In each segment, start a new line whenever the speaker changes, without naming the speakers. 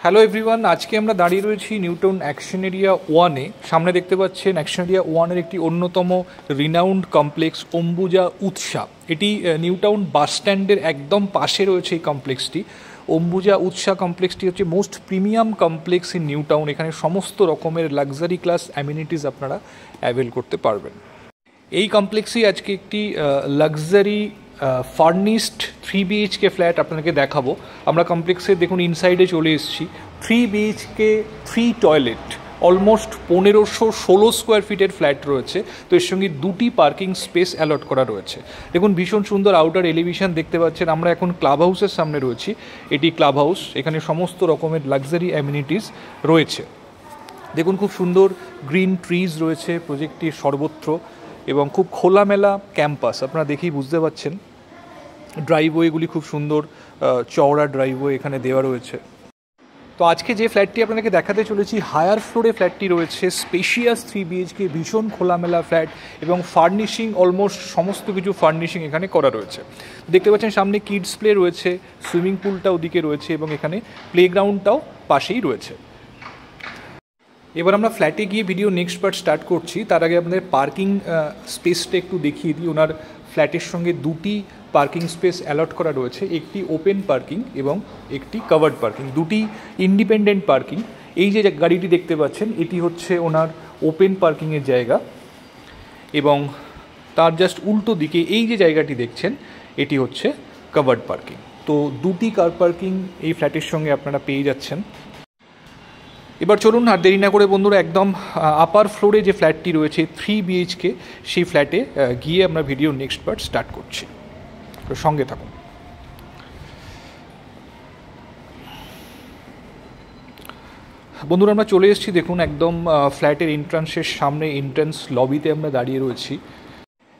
Hello everyone, আজকে আমরা দাঁড়িয়ে রয়েছি নিউটাউন অ্যাকশন এরিয়া ওয়ানে। সামনে দেখতে পাচ্ছেন অ্যাকশন এরিয়া ওয়ানের একটি অন্যতম রিনাউন্ড কমপ্লেক্স অম্বুজা উৎসা। এটি নিউটাউন বাস স্ট্যান্ডের একদম পাশে রয়েছে এই কমপ্লেক্সটি। অম্বুজা উৎসা কমপ্লেক্সটি হচ্ছে most premium complex in New Town. এখানে সমস্ত রকমের লাক্সারি ক্লাস অ্যামিনিটিস আপনারা অ্যাভেল করতে পারবেন। এই কমপ্লেক্সেই আজকে একটি লাক্সারি ফার্নিশড 3 BHK ফ্ল্যাট আপনাদেরকে দেখাবো। আমরা কমপ্লেক্সে দেখুন ইনসাইডে চলে এসেছি। 3 BHK 3 টয়লেট, অলমোস্ট 1516 স্কোয়ার ফিটের ফ্ল্যাট রয়েছে। তো এর সঙ্গে দুটি পার্কিং স্পেস অ্যালট করা রয়েছে। দেখুন ভীষণ সুন্দর আউটার এলিভেশন দেখতে পাচ্ছেন। আমরা এখন ক্লাব হাউসের সামনে রয়েছি। এটি ক্লাব হাউস, এখানে সমস্ত রকমের লাক্সারি অ্যামিনিটিস রয়েছে। দেখুন খুব সুন্দর গ্রিন ট্রিজ রয়েছে প্রজেক্টটির সর্বত্র এবং খুব খোলামেলা ক্যাম্পাস, আপনারা দেখেই বুঝতে পারছেন। ড্রাইভওয়েগুলি খুব সুন্দর চওড়া ড্রাইভওয়ে এখানে দেওয়া রয়েছে। তো আজকে যে ফ্ল্যাটটি আপনাদেরকে দেখাতে চলেছি, হায়ার ফ্লোরে ফ্ল্যাটটি রয়েছে। স্পেশিয়াস 3 BHK, ভীষণ খোলামেলা ফ্ল্যাট এবং ফার্নিশিং অলমোস্ট সমস্ত কিছু ফার্নিশিং এখানে করা রয়েছে। দেখতে পাচ্ছেন সামনে কিডস প্লে রয়েছে, সুইমিং পুলটা ওদিকে রয়েছে এবং এখানে প্লেগ্রাউন্ডটাও পাশেই রয়েছে। এবার আমরা ফ্ল্যাটে গিয়ে ভিডিও নেক্সট পার্ট স্টার্ট করছি। তার আগে আপনাদের পার্কিং স্পেসটা একটু দেখিয়ে দিই। ওনার ফ্ল্যাটের সঙ্গে দুটি পার্কিং স্পেস অ্যালট করা রয়েছে, একটি ওপেন পার্কিং এবং একটি কভার্ড পার্কিং, দুটি ইন্ডিপেন্ডেন্ট পার্কিং। এই যে গাড়িটি দেখতে পাচ্ছেন এটি হচ্ছে ওনার ওপেন পার্কিংয়ের জায়গা এবং তার জাস্ট উল্টো দিকে এই যে জায়গাটি দেখছেন এটি হচ্ছে কভার্ড পার্কিং। তো দুটি কার পার্কিং এই ফ্ল্যাটের সঙ্গে আপনারা পেয়ে যাচ্ছেন। এবার চলুন আর দেরি না করে বন্ধুরা একদম আপার ফ্লোরে যে ফ্ল্যাটটি রয়েছে 3 BHK সেই ফ্ল্যাটে গিয়ে আমরা ভিডিও নেক্সট পার্ট স্টার্ট করছি। তো সঙ্গে থাকুন। বন্ধুরা আমরা চলে এসেছি, দেখুন একদম ফ্ল্যাটের এন্ট্রান্সের সামনে এন্ট্রান্স লবিতে আমরা দাঁড়িয়ে রয়েছি।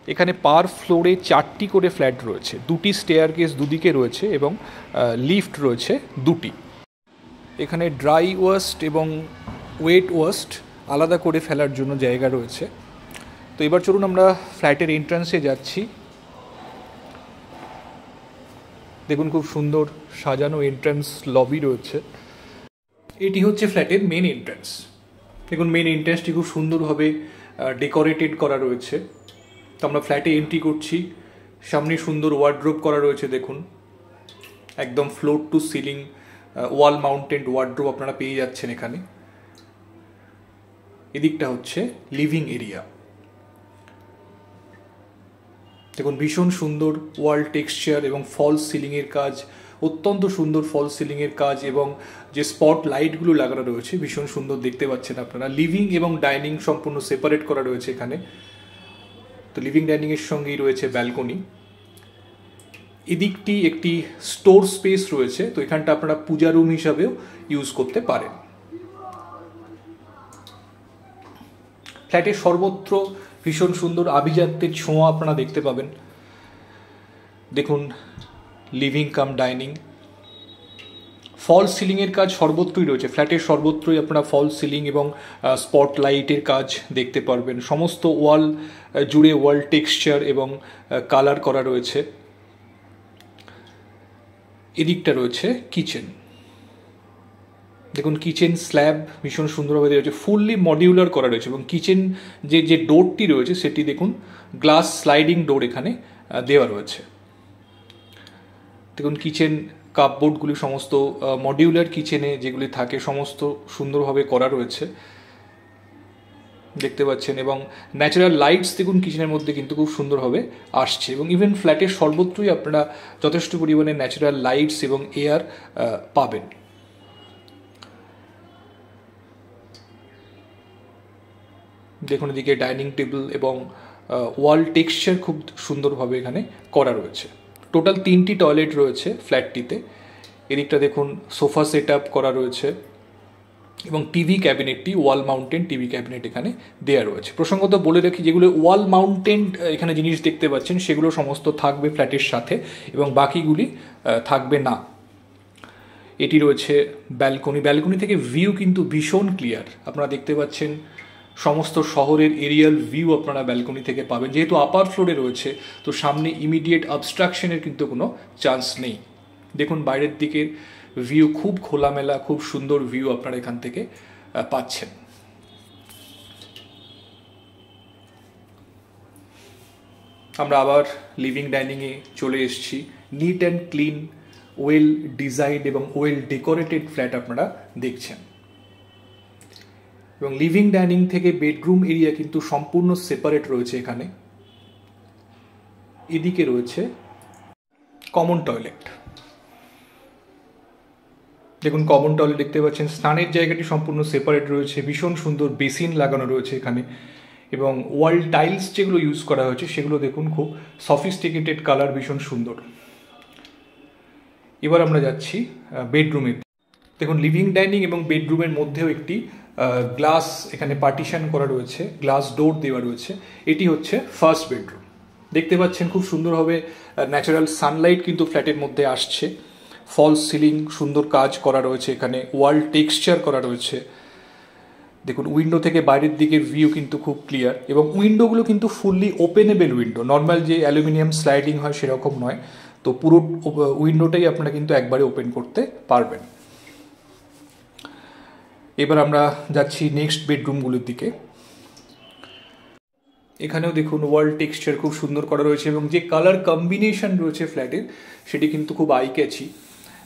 এখানে পার ফ্লোরে 4টি করে ফ্ল্যাট রয়েছে, দুটি স্টেয়ার কেস দুদিকে রয়েছে এবং লিফট রয়েছে দুটি। এখানে ড্রাই ওয়েস্ট এবং ওয়েট ওয়েস্ট আলাদা করে ফেলার জন্য জায়গা রয়েছে। তো এবার চলুন আমরা ফ্ল্যাটের এন্ট্রান্সে যাচ্ছি। দেখুন খুব সুন্দর সাজানো এন্ট্রান্স লবি রয়েছে। এটি হচ্ছে ফ্ল্যাটের মেন এন্ট্রান্স। দেখুন মেন এন্ট্রান্সটি খুব সুন্দরভাবে ডেকোরেটেড করা রয়েছে। তো আমরা ফ্ল্যাটে এন্ট্রি করছি। সামনে সুন্দর ওয়ার্ড্রোব করা রয়েছে, দেখুন একদম ফ্লোর টু সিলিং ওয়াল মাউন্টেড ওয়ার্ড্রোব আপনারা পেয়ে যাচ্ছেন এখানে। এদিকটা হচ্ছে লিভিং এরিয়া। দেখুন ভীষণ সুন্দর ওয়াল টেক্সচার এবং ফলস সিলিংয়ের কাজ, অত্যন্ত সুন্দর ফলস সিলিংয়ের কাজ এবং যে স্পট লাইটগুলো লাগানো রয়েছে ভীষণ সুন্দর দেখতে পাচ্ছেন আপনারা। লিভিং এবং ডাইনিং সম্পূর্ণ সেপারেট করা রয়েছে এখানে। তো লিভিং ডাইনিংয়ের সঙ্গেই রয়েছে ব্যালকনি। এদিকটি একটি স্টোর স্পেস রয়েছে, তো এখানটা আপনারা পূজা রুম হিসাবেও ইউজ করতে পারেন। ফ্ল্যাটের সর্বত্র ভীষণ সুন্দর আভিজাত্যের ছোঁয়া আপনারা দেখতে পাবেন। দেখুন লিভিং কাম ডাইনিং, ফল সিলিংয়ের কাজ সর্বত্রই রয়েছে। ফ্ল্যাটের সর্বত্রই আপনারা ফল সিলিং এবং স্পট লাইটের কাজ দেখতে পারবেন। সমস্ত ওয়াল জুড়ে ওয়াল টেক্সচার এবং কালার করা রয়েছে। এদিকটা রয়েছে কিচেন। দেখুন কিচেন স্ল্যাব ভীষণ সুন্দরভাবে দেওয়া রয়েছে, ফুললি মডিউলার করা রয়েছে এবং কিচেন যে ডোরটি রয়েছে সেটি দেখুন গ্লাস স্লাইডিং ডোর এখানে দেওয়া রয়েছে। দেখুন কিচেন কাপবোর্ডগুলি সমস্ত মডিউলার কিচেনে যেগুলি থাকে সমস্ত সুন্দরভাবে করা রয়েছে দেখতে পাচ্ছেন এবং ন্যাচারাল লাইটস দেখুন কিচেনের মধ্যে কিন্তু খুব সুন্দরভাবে আসছে এবং ইভেন ফ্ল্যাটের সর্বত্রই আপনারা যথেষ্ট পরিমাণে ন্যাচারাল লাইটস এবং এয়ার পাবেন। দেখুন এদিকে ডাইনিং টেবিল এবং ওয়াল টেক্সচার খুব সুন্দরভাবে এখানে করা রয়েছে। টোটাল 3টি টয়লেট রয়েছে ফ্ল্যাটটিতে। এদিকটা দেখুন সোফা সেট আপ করা রয়েছে এবং টিভি ক্যাবিনেটটি ওয়াল মাউন্টেন টিভি ক্যাবিনেট এখানে দেওয়া রয়েছে। প্রসঙ্গত বলে রাখি, যেগুলো ওয়াল মাউন্টেন এখানে জিনিস দেখতে পাচ্ছেন সেগুলো সমস্ত থাকবে ফ্ল্যাটের সাথে এবং বাকিগুলি থাকবে না। এটি রয়েছে ব্যালকনি। ব্যালকনি থেকে ভিউ কিন্তু ভীষণ ক্লিয়ার, আপনারা দেখতে পাচ্ছেন সমস্ত শহরের এরিয়াল ভিউ আপনারা ব্যালকনি থেকে পাবেন। যেহেতু আপার ফ্লোরে রয়েছে তো সামনে ইমিডিয়েট অবস্ট্রাকশনের কিন্তু কোনো চান্স নেই। দেখুন বাইরের দিকে ভিউ খুব খোলামেলা, খুব সুন্দর ভিউ আপনারা এখান থেকে পাচ্ছেন। আমরা আবার লিভিং ডাইনিংয়ে চলে এসেছি। Neat and clean, well design এবং ওয়েল ডেকোরেটেড ফ্ল্যাট আপনারা দেখছেন। এবং লিভিং ডাইনিং থেকে বেডরুম এরিয়া কিন্তু সম্পূর্ণ সেপারেট রয়েছে। এখানে এদিকে রয়েছে কমন টয়লেট। দেখুন কমন টয়লেট দেখতে পাচ্ছেন, স্নানের জায়গাটি সম্পূর্ণ সেপারেট রয়েছে, ভীষণ সুন্দর বেসিন লাগানো রয়েছে এখানে, এবং ওয়াল টাইলস যেগুলো ইউজ করা হয়েছে সেগুলো দেখুন খুব সফিস্টিকেটেড কালার, ভীষণ সুন্দর। এবার আমরা যাচ্ছি বেডরুমে। দেখুন লিভিং ডাইনিং এবং বেডরুমের মধ্যেও একটি গ্লাস এখানে পার্টিশন করা রয়েছে, গ্লাস ডোর দেওয়া রয়েছে। এটি হচ্ছে ফার্স্ট বেডরুম। দেখতে পাচ্ছেন খুব সুন্দরভাবে ন্যাচারাল সানলাইট কিন্তু ফ্ল্যাটের মধ্যে আসছে। ফলস সিলিং সুন্দর কাজ করা রয়েছে, এখানে ওয়াল টেক্সচার করা রয়েছে। দেখুন উইন্ডো থেকে বাইরের দিকের ভিউ কিন্তু খুব ক্লিয়ার, এবং উইন্ডোগুলো কিন্তু ফুললি ওপেনেবল উইন্ডো, নর্মাল যে অ্যালুমিনিয়াম স্লাইডিং হয় সেরকম নয়। তো পুরো উইন্ডোটাই আপনারা কিন্তু একবারে ওপেন করতে পারবেন। এবার আমরা যাচ্ছি নেক্সট বেডরুমগুলোর দিকে। এখানেও দেখুন ওয়াল টেক্সচার খুব সুন্দর করা রয়েছে, এবং যে কালার কম্বিনেশন রয়েছে ফ্ল্যাটের সেটি কিন্তু খুব আই ক্যাচি।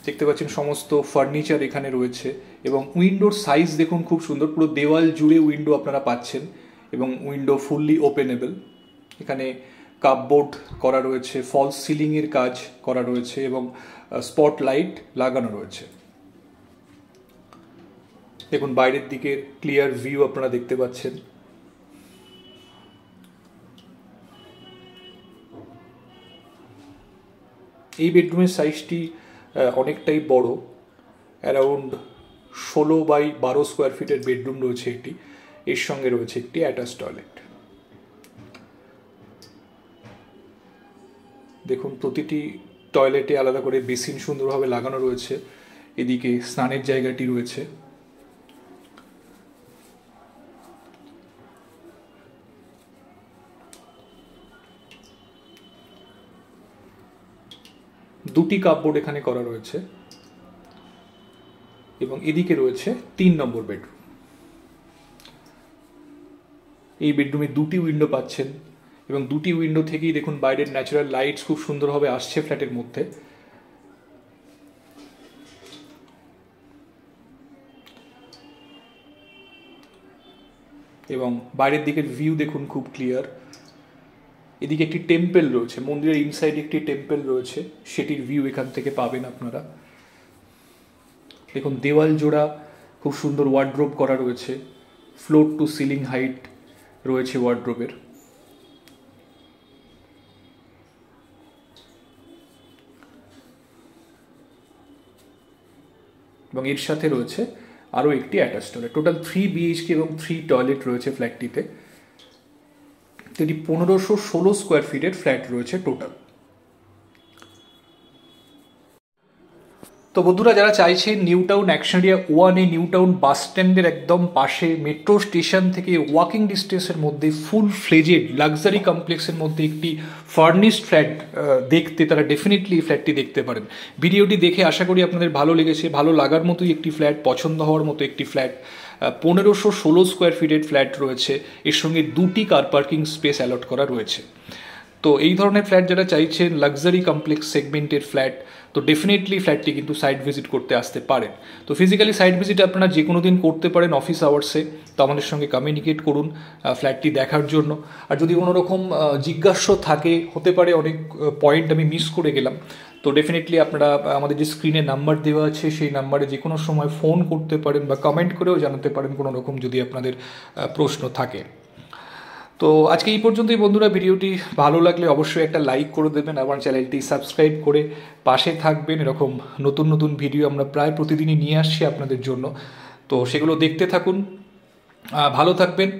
দেখতে পাচ্ছেন সমস্ত ফার্নিচার এখানে রয়েছে, এবং উইন্ডোর সাইজ দেখুন খুব সুন্দর, পুরো দেওয়াল জুড়ে উইন্ডো আপনারা পাচ্ছেন, এবং উইন্ডো ফুললি ওপেনেবল। এখানে কাপবোর্ড করা রয়েছে, ফলস সিলিংয়ের কাজ করা রয়েছে, এবং স্পট লাইট লাগানো রয়েছে। দেখুন বাইরের দিকের ক্লিয়ার ভিউ আপনারা দেখতে পাচ্ছেন। এই বেডরুমের সাইজটি অনেকটাই বড়, অ্যারাউন্ড 16x12 স্কোয়ার ফিটের বেডরুম রয়েছে এটি। এর সঙ্গে রয়েছে একটি অ্যাটাচ টয়লেট। দেখুন প্রতিটি টয়লেটে আলাদা করে বেসিন সুন্দরভাবে লাগানো রয়েছে। এদিকে স্নানের জায়গাটি রয়েছে। দুটি কাপবোর্ড এখানে করা রয়েছে, এবং এদিকে রয়েছে 3 নম্বর বেডরুম। এই বেডরুমে দুটি উইন্ডো পাচ্ছেন, এবং দুটি উইন্ডো থেকেই দেখুন বাইরের ন্যাচারাল লাইটস খুব সুন্দরভাবে আসছে ফ্ল্যাটের মধ্যে। এবং বাইরের দিকের ভিউ দেখুন খুব ক্লিয়ার। এদিকে একটি টেম্পল রয়েছে, মন্দিরের ইনসাইডে একটি টেম্পল রয়েছে, সেটির ভিউ এখান থেকে পাবেন আপনারা। দেখুন দেওয়াল জোড়া খুব সুন্দর ওয়ার্ড্রোব করা রয়েছে, ফ্লোর টু সিলিং হাইট রয়েছে ওয়ার্ড্রোবের। এবং এর সাথে রয়েছে আরও একটি অ্যাটাচ টয়লেট। টোটাল 3 BHK এবং 3 টয়লেট রয়েছে ফ্ল্যাটটিতে। এটি 1516 স্কোয়ার ফিটের ফ্ল্যাট রয়েছে টোটাল। তো বন্ধুরা যারা চাইছেন নিউ টাউন অ্যাকশন এরিয়া 1-এ নিউ টাউন বাস স্ট্যান্ডের একদম পাশে মেট্রো স্টেশন থেকে ওয়াকিং ডিস্টেন্সের মধ্যে ফুল ফ্লেজেড লাক্সারি কমপ্লেক্সের মধ্যে একটি ফার্নিশড ফ্ল্যাট দেখতে, তারা ডেফিনেটলি এই ফ্ল্যাটটি দেখতে পারেন। ভিডিওটি দেখে আশা করি আপনাদের ভালো লেগেছে, ভালো লাগার মতোই একটি ফ্ল্যাট, পছন্দ হওয়ার মতো একটি ফ্ল্যাট। 1516 স্কোয়ার ফিটের ফ্ল্যাট রয়েছে, এর সঙ্গে 2টি কার পার্কিং স্পেস অ্যালট করা রয়েছে। তো এই ধরনের ফ্ল্যাট যারা চাইছেন লাক্সারি কমপ্লেক্স সেগমেন্টের ফ্ল্যাট, তো ডেফিনেটলি ফ্ল্যাটটি কিন্তু সাইট ভিজিট করতে আসতে পারেন। তো ফিজিক্যালি সাইট ভিজিট আপনারা যে কোনো দিন করতে পারেন অফিস আওয়ার্সে, তো আমাদের সঙ্গে কমিউনিকেট করুন ফ্ল্যাটটি দেখার জন্য। আর যদি কোনো রকম জিজ্ঞাস্য থাকে, হতে পারে অনেক পয়েন্ট আমি মিস করে গেলাম, তো ডেফিনেটলি আপনারা আমাদের যে স্ক্রিনে নাম্বার দেওয়া আছে সেই নাম্বারে যে কোনো সময় ফোন করতে পারেন বা কমেন্ট করেও জানাতে পারেন কোনো রকম যদি আপনাদের প্রশ্ন থাকে। তো আজকে এই পর্যন্তই বন্ধুরা। ভিডিওটি ভালো লাগলে অবশ্যই একটা লাইক করে দেবেন, আমার চ্যানেলটি সাবস্ক্রাইব করে পাশে থাকবেন। এরকম নতুন নতুন ভিডিও আমরা প্রায় প্রতিদিনই নিয়ে আসছি আপনাদের জন্য, তো সেগুলো দেখতে থাকুন। ভালো থাকবেন,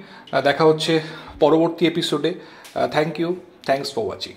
দেখা হচ্ছে পরবর্তী এপিসোডে। Thank you, thanks for watching.